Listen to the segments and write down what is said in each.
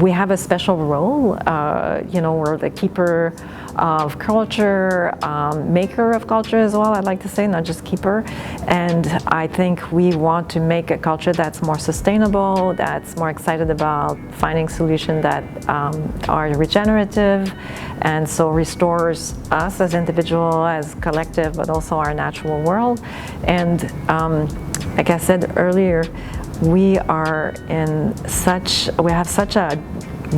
we have a special role. We're the keeper of culture, maker of culture as well, I'd like to say, not just keeper. And I think we want to make a culture that's more sustainable, that's more excited about finding solutions that are regenerative, and so restores us as individual, as collective, but also our natural world. And like I said earlier, we have such a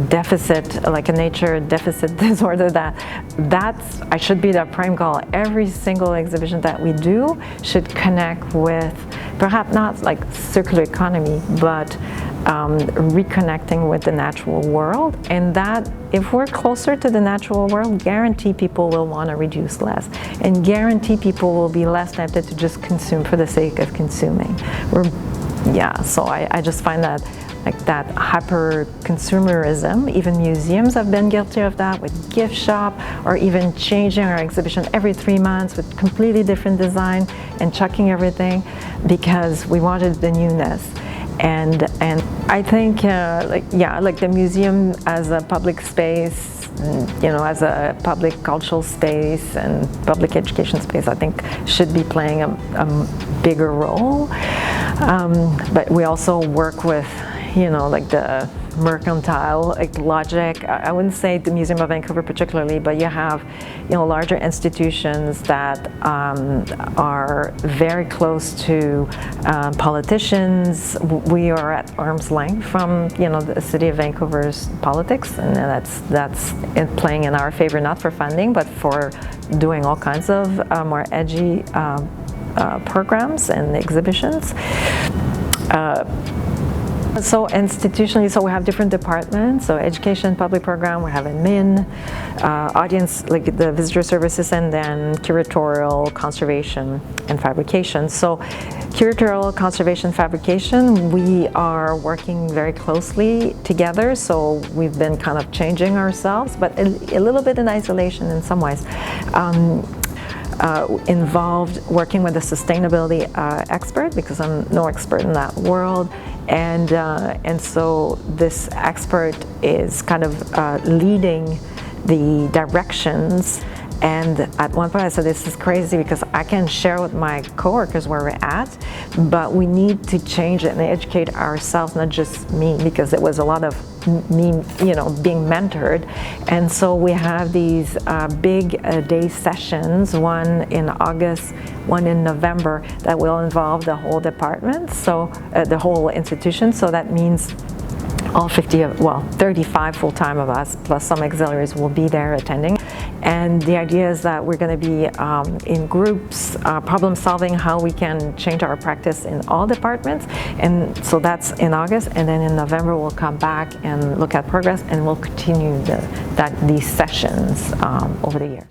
deficit, like a nature deficit disorder, I should be the prime goal. Every single exhibition that we do should connect with, perhaps not like circular economy, but reconnecting with the natural world. And that, if we're closer to the natural world, guarantee people will want to reduce less, and guarantee people will be less tempted to just consume for the sake of consuming. So I just find that that hyper consumerism, even museums have been guilty of that with gift shop, or even changing our exhibition every 3 months with completely different design and chucking everything because we wanted the newness. And I think like the museum as a public space, as a public cultural space and public education space, I think should be playing a bigger role. But we also work with like the mercantile logic. I wouldn't say the Museum of Vancouver particularly, but you have larger institutions that are very close to politicians. We are at arm's length from the city of Vancouver's politics, and that's playing in our favor, not for funding, but for doing all kinds of more edgy programs and exhibitions. So institutionally, we have different departments. So education, public program, we have admin, audience, like the visitor services, and then curatorial, conservation, and fabrication. So curatorial, conservation, fabrication, we are working very closely together. So we've been kind of changing ourselves, but a little bit in isolation in some ways. Involved working with a sustainability expert, because I'm no expert in that world, and so this expert is kind of leading the directions. And at one point I said, this is crazy because I can share with my coworkers where we're at, but we need to change it and educate ourselves, not just me, because it was a lot of me, being mentored. And so we have these big day sessions, one in August, one in November, that will involve the whole department, so the whole institution. So that means all 35 full-time of us, plus some auxiliaries, will be there attending. And the idea is that we're going to be in groups, problem solving, how we can change our practice in all departments. And so that's in August, and then in November we'll come back and look at progress, and we'll continue these sessions over the years.